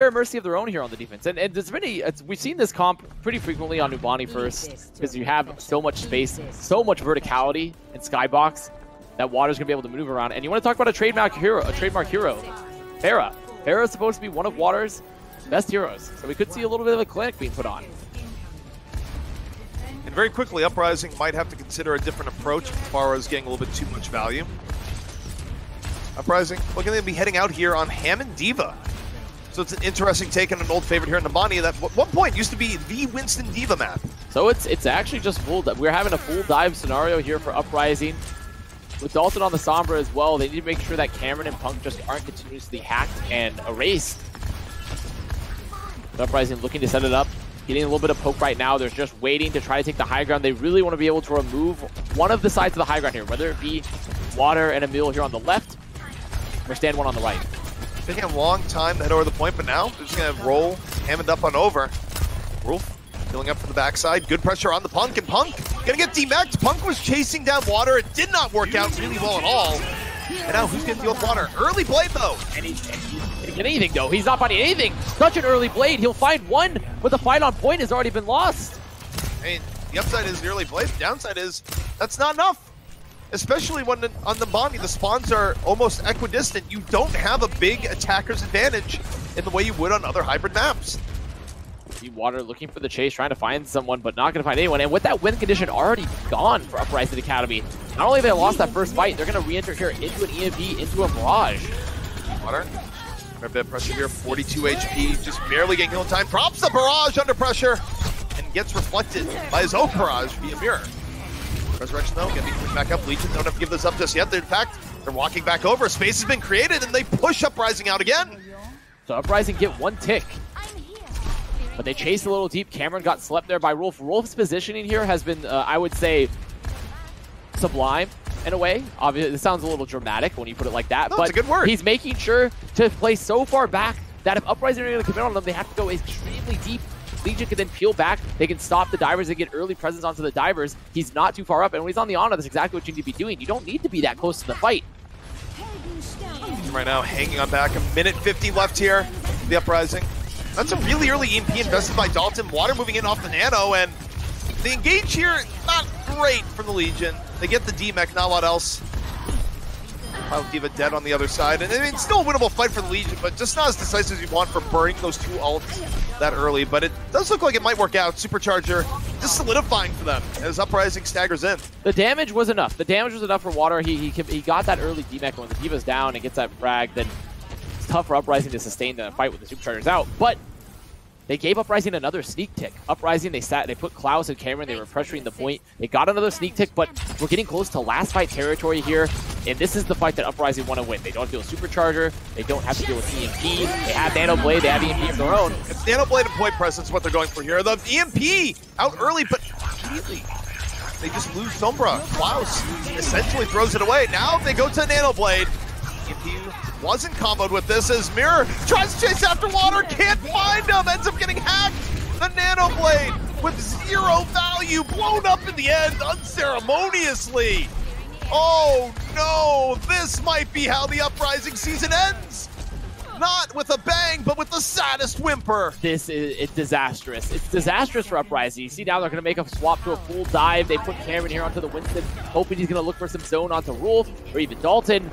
a mercy of their own here on the defense. And there's many, we've seen this comp pretty frequently on Numbani first, because you have so much space, so much verticality in Skybox that Water's going to be able to maneuver around. And you want to talk about a trademark hero, Pharah. Pharah is supposed to be one of Water's best heroes, so we could see a little bit of a clinic being put on. And very quickly, Uprising might have to consider a different approach as far as getting a little bit too much value. Uprising looking to be heading out here on Ham and D.Va. So it's an interesting take on an old favorite here in Numbani that at one point used to be the Winston D.Va map. So it's actually just full. We're having a full dive scenario here for Uprising. With Dalton on the Sombra as well, they need to make sure that Cameron and Punk just aren't continuously hacked and erased. Uprising looking to set it up, getting a little bit of poke right now. They're just waiting to try to take the high ground. They really want to be able to remove one of the sides of the high ground here, whether it be Water and Emil here on the left, or Stand One on the right. Taking a long time to head over the point, but now they're just going to roll Hammond up on over. Wolf filling up from the backside. Good pressure on the Punk, and Punk going to get demeched. Punk was chasing down Water. It did not work out really well at all. And now who's going to deal with Water? Early Blade, though. And he didn't get anything, though. He's not finding anything. Such an early Blade. He'll find one, but the fight on point has already been lost. I mean, the upside is the early Blade. The downside is that's not enough. Especially when on the Bonnie, the spawns are almost equidistant. You don't have a big attacker's advantage in the way you would on other hybrid maps. See Water looking for the chase, trying to find someone, but not going to find anyone. And with that win condition already gone for Uprising Academy, not only have they lost that first fight, they're going to re-enter here into an EMP, into a Mirage. Water, a bit of pressure here, 42 HP, just barely getting heal time. Drops the Barrage under pressure and gets reflected by his own Barrage via Mirror. Resurrection though, gonna be pushed back up. Legion don't have to give this up just yet. In fact, they're walking back over. Space has been created and they push Uprising out again. So Uprising get one tick. But they chase a little deep. Cameron got slept there by Rolf. Rolf's positioning here has been, I would say, sublime in a way. Obviously, it sounds a little dramatic when you put it like that. No, but it's a good word. He's making sure to play so far back that if Uprising are going to commit on them, they have to go extremely deep. Legion can then peel back. They can stop the divers. They get early presence onto the divers. He's not too far up. And when he's on the Ana, that's exactly what you need to be doing. You don't need to be that close to the fight. Right now, hanging on back. 1:50 left here. The Uprising. That's a really early EMP invested by Dalton. Water moving in off the Nano. And the engage here, not great from the Legion. They get the D-Mech, not a lot else. Pilot D.Va dead on the other side. And I mean, still a winnable fight for the Legion, but just not as decisive as you want for burning those two ults that early. But it does look like it might work out. Supercharger just solidifying for them as Uprising staggers in. The damage was enough. The damage was enough for Water. He got that early D-Mech. When the D.Va's down and gets that frag, then it's tough for Uprising to sustain the fight with the Superchargers out. But they gave Uprising another sneak tick. Uprising, they put Klaus and Cameron, they were pressuring the point. They got another sneak tick, but we're getting close to last fight territory here. And this is the fight that Uprising want to win. They don't deal with Supercharger. They don't have to deal with EMP. They have Nano Blade. They have EMP of their own. It's Nano Blade and point presence is what they're going for here. The EMP out early, but immediately they just lose Sombra. Klaus essentially throws it away. Now they go to Nano Blade. EMP wasn't comboed with this as Mirror tries to chase after Water, can't find him, ends up getting hacked. The Nano Blade with 0 value blown up in the end unceremoniously. Oh no, this might be how the Uprising season ends. Not with a bang, but with the saddest whimper. It's disastrous. It's disastrous for Uprising. You see now they're going to make a swap to a full dive. They put Cameron here onto the Winston, hoping he's going to look for some zone onto Rolf or even Dalton.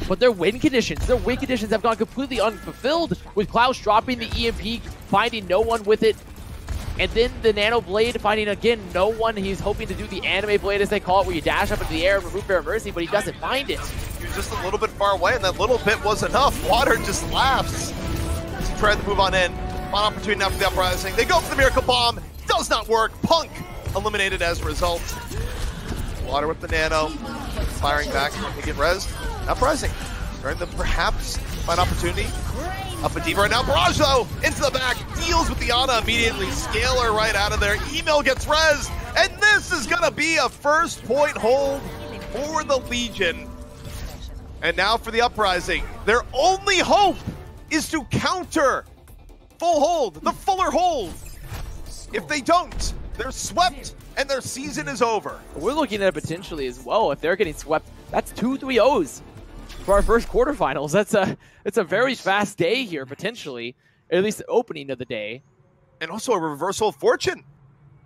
But their win conditions have gone completely unfulfilled, with Klaus dropping the EMP, finding no one with it. And then the Nano Blade finding, again, no one. He's hoping to do the anime blade, as they call it, where you dash up into the air and remove Bear Mercy, but he doesn't find it. He was just a little bit far away, and that little bit was enough. Water just laughs. He tried to move on in. Final opportunity now for the Uprising. They go for the Miracle Bomb. Does not work. Punk eliminated as a result. Water with the Nano. Firing back. They get rezzed. Uprising. Starting to perhaps find opportunity. Up a D.Va right now. Barrage, though, into the back. Deals with the Ana immediately. Scalar right out of there. Email gets rezzed. And this is going to be a first point hold for the Legion. And now for the Uprising. Their only hope is to counter full hold, the fuller hold. If they don't, they're swept and their season is over. We're looking at it potentially as well. If they're getting swept, that's 2 3-0s for our first quarterfinals. It's a very fast day here, potentially. at least the opening of the day. And also a reversal of fortune.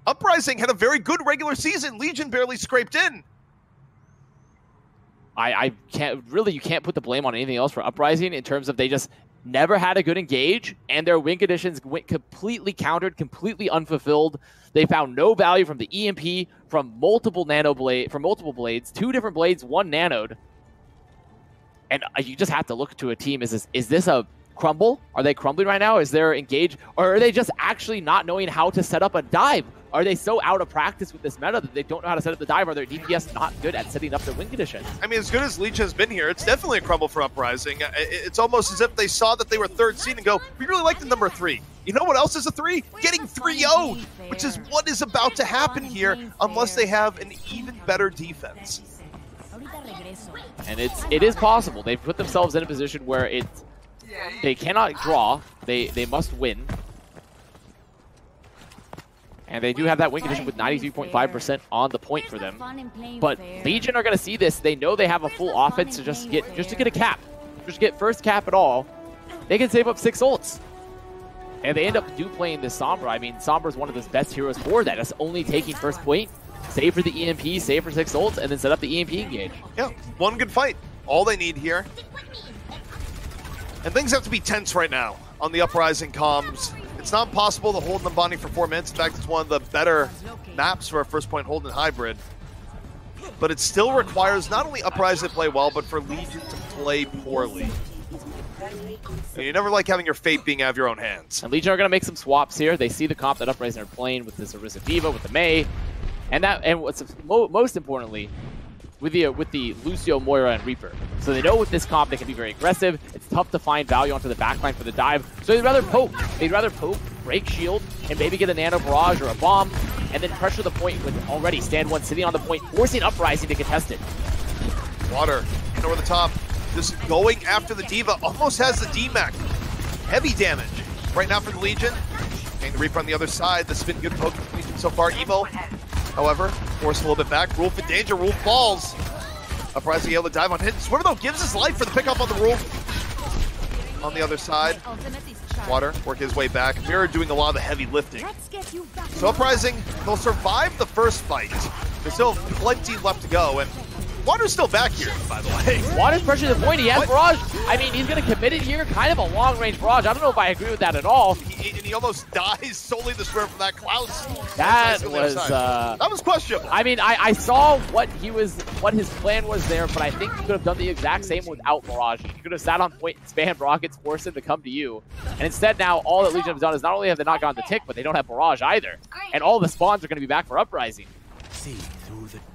Uprising had a very good regular season. Legion barely scraped in. I can't really, you can't put the blame on anything else for Uprising in terms of they just never had a good engage, and their win conditions went completely countered, completely unfulfilled. They found no value from the EMP, from multiple blades, 2 different blades, 1 nanoed. And you just have to look to a team. Is this a crumble? Are they crumbling right now? Is there engage? Or are they just actually not knowing how to set up a dive? Are they so out of practice with this meta that they don't know how to set up the dive? Are their DPS not good at setting up their win conditions? I mean, as good as Legion has been here, it's definitely a crumble for Uprising. It's almost as if they saw that they were 3rd seed and go, we really like the number 3. You know what else is a 3? Getting 3-0'd, which is what is about to happen here unless they have an even better defense. And it is possible. They've put themselves in a position where they cannot draw. They must win. And they do have that win condition with 93.5% on the point for them. But Legion are going to see this. They know they have a full offense to just to get a cap. Just get first cap at all. They can save up 6 ults. And they end up playing this Sombra. I mean, Sombra is one of the best heroes for that. It's only taking first point, save for the EMP, save for 6 ults, and then set up the EMP engage. Yeah, one good fight. All they need here. And things have to be tense right now on the Uprising comms. It's not possible to hold them bonding for 4 minutes. In fact, it's one of the better maps for a first point hold in hybrid. But it still requires not only Uprising to play well, but for Legion to play poorly. And you never like having your fate being out of your own hands. And Legion are going to make some swaps here. They see the comp that Uprising are playing with this Orisa Diva, with the Mei, and what's most importantly, with the Lucio, Moira, and Reaper. So they know with this comp they can be very aggressive. It's tough to find value onto the backline for the dive. So they'd rather poke. They'd rather poke, break shield, and maybe get a nano barrage or a bomb, and then pressure the point with already Stand 1 sitting on the point, forcing Uprising to contest it. Water in over the top. Just going after the Diva. Almost has the DMAC. Heavy damage right now for the Legion. Getting the Reaper on the other side. This has been good poke for Legion so far. Evo, however, forced a little bit back. Wolf in danger. Wolf falls. Uprising able to dive on hit. Swimmer though gives his life for the pickup on the Wolf. On the other side, Water work his way back. Mirror doing a lot of the heavy lifting. So Uprising, they'll survive the first fight. There's still plenty left to go, and Water's still back here, by the way. Water's pressuring the point. He has barrage. I mean, he's going to commit it here. Kind of a long-range barrage. I don't know if I agree with that at all. He almost dies solely the square from that Klaus. That was questionable. I mean, I saw what his plan was there, but I think he could have done the exact same without barrage. He could have sat on point and spammed rockets, forced him to come to you. And instead now, all that Legion has done is not only have they not gotten the tick, but they don't have barrage either. And all the spawns are going to be back for Uprising.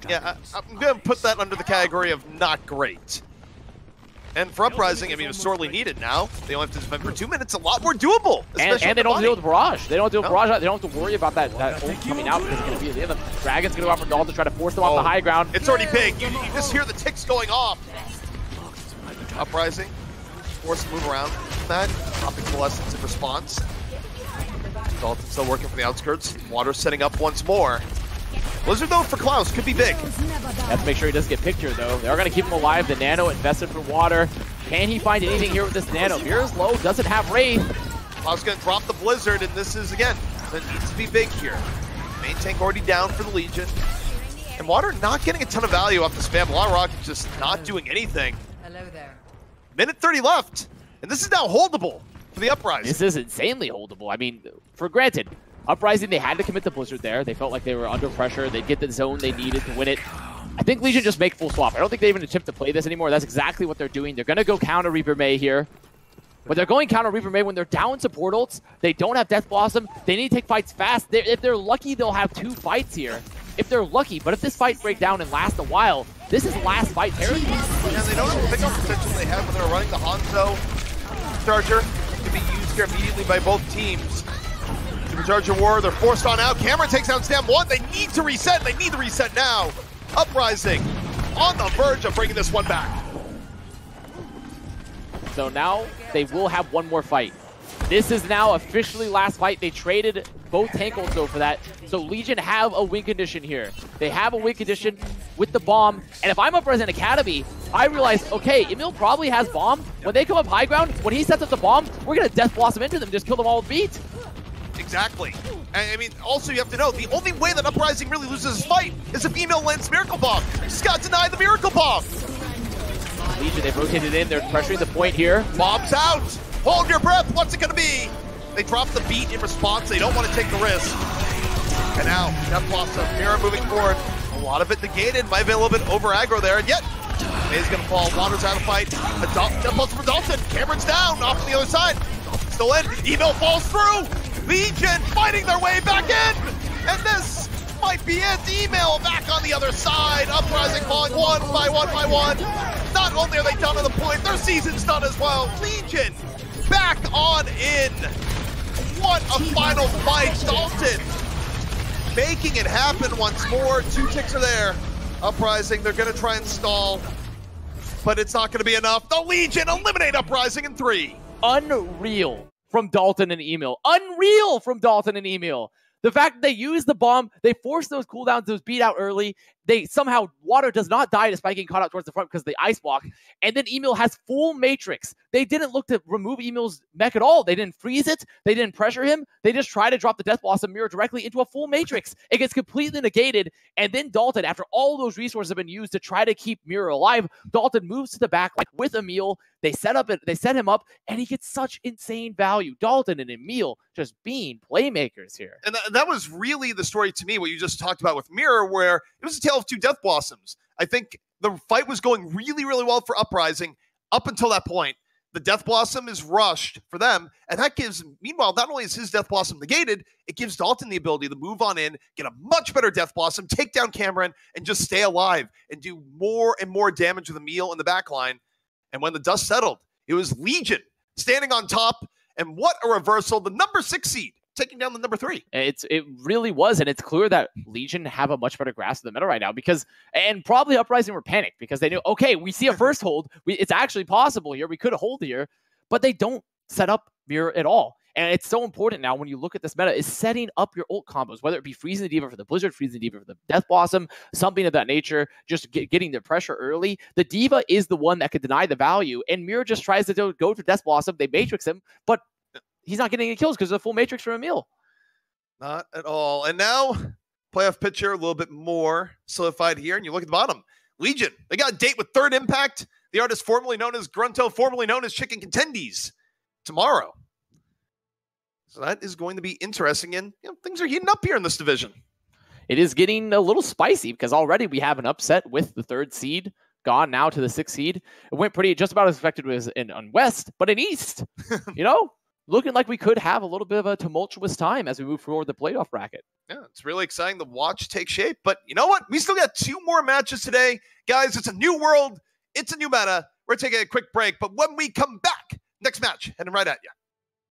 Yeah, I'm going to put that under the category of not great. And for Uprising, I mean, it's sorely needed now. They only have to defend for 2 minutes, a lot more doable. And they don't deal with barrage. They don't deal with barrage. They don't have to worry about that ult coming out because it's going to be the other. Dragon's going to go out for Dahl to try to force them off the high ground. It's already big. You just hear the ticks going off. Uprising, force to move around that. Popping Coalescence in response. Dalton still working from the outskirts. Water setting up once more. Blizzard, though, for Klaus could be big. Have to make sure he doesn't get pictured, though. They are going to keep him alive. The Nano invested for Water. Can he find anything here with this Nano? Mirror's low, doesn't have Wraith. Klaus going to drop the Blizzard, and this is, again, that needs to be big here. Main tank already down for the Legion. And Water not getting a ton of value off the spam. La Rocket just not doing anything. Hello there. Minute 30 left, and this is now holdable for the Uprising. This is insanely holdable. I mean, for granted, Uprising, they had to commit the Blizzard there. They felt like they were under pressure. They'd get the zone they needed to win it. I think Legion just make full swap. I don't think they even attempt to play this anymore. That's exactly what they're doing. They're going to go counter Reaper Mei here. But they're going counter Reaper Mei when they're down support ults. They don't have Death Blossom. They need to take fights fast. If they're lucky, they'll have 2 fights here. If they're lucky. But if this fight breaks down and lasts a while, this is last fight territory. Yeah, they don't have the pickup potential they had when they were running the Hanzo Charger. It can be used here immediately by both teams. Supercharger War, they're forced on out. Cameron takes down Stam 1. They need to reset. They need to reset now. Uprising on the verge of bringing this one back. So now they will have one more fight. This is now officially last fight. They traded both tank ults though for that. So Legion have a win condition here. They have a win condition with the bomb. And if I'm Uprising Academy, I realized, okay, Emil probably has bomb. When they come up high ground, when he sets up the bomb, we're going to Death Blossom into them, just kill them all with beat. Exactly. I mean, also you have to know, the only way that Uprising really loses his fight is if Emil lands Miracle Bomb. Just got denied the Miracle Bomb. Legion, they've rotated in. They're pressuring the point here. Bomb's out. Hold your breath. What's it going to be? They drop the beat in response. They don't want to take the risk. And now, Death Blossom, Mira moving forward. A lot of it negated. Might have been a little bit over aggro there. And yet, May's going to fall. Water's out of the fight. Death Blossom for Dalton. Cameron's down. Off on the other side. Still in. Emil falls through. Legion fighting their way back in. And this might be it. Emil back on the other side. Uprising falling one by one. Not only are they done at the point, their season's done as well. Legion back on in. What a final fight. Dalton making it happen once more. 2 ticks are there. Uprising, they're going to try and stall, but it's not going to be enough. The Legion eliminate Uprising in 3. Unreal from Dalton and Emil. Unreal from Dalton and Emil. The fact that they use the bomb, they force those cooldowns, those beat out early. They somehow, Water does not die despite getting caught out towards the front because of the ice block. And then Emil has full Matrix. They didn't look to remove Emil's mech at all. They didn't freeze it. They didn't pressure him. They just try to drop the Death Blossom mirror directly into a full Matrix. It gets completely negated. And then Dalton, after all those resources have been used to try to keep Mirror alive, Dalton moves to the back like with Emil. They set him up, and he gets such insane value. Dalton and Emil just being playmakers here. And that was really the story to me, what you just talked about with Mirror, where it was a tale of 2 Death Blossoms. I think the fight was going really, really well for Uprising up until that point. The Death Blossom is rushed for them, and that gives, meanwhile, not only is his Death Blossom negated, it gives Dalton the ability to move on in, get a much better Death Blossom, take down Cameron, and just stay alive and do more and more damage with Emil in the backline. And when the dust settled, it was Legion standing on top, and what a reversal. The number 6 seed taking down the number 3. It really was, and it's clear that Legion have a much better grasp of the meta right now and probably Uprising were panicked because they knew, okay, we see a first hold. It's actually possible here. We could hold here, but they don't set up Mirror at all. And it's so important now when you look at this meta is setting up your ult combos, whether it be freezing the Diva for the Blizzard, freezing the Diva for the Death Blossom, something of that nature, just getting the pressure early. The Diva is the one that could deny the value, and Mirror just tries to go for Death Blossom. They Matrix him, but he's not getting any kills because of the full Matrix for Emil. Not at all. And now, playoff picture a little bit more solidified here, and you look at the bottom. Legion, they got a date with Third Impact, the artist formerly known as Grunto, formerly known as Chicken Contenders, tomorrow. So that is going to be interesting, and things are heating up here in this division. It is getting a little spicy because already we have an upset with the 3rd seed gone now to the 6th seed. It went just about as expected as on West, but in East, looking like we could have a little bit of a tumultuous time as we move forward the playoff bracket. Yeah, it's really exciting to watch take shape, but you know what? We still got 2 more matches today. Guys, it's a new world. It's a new meta. We're taking a quick break, but when we come back, next match, heading right at you.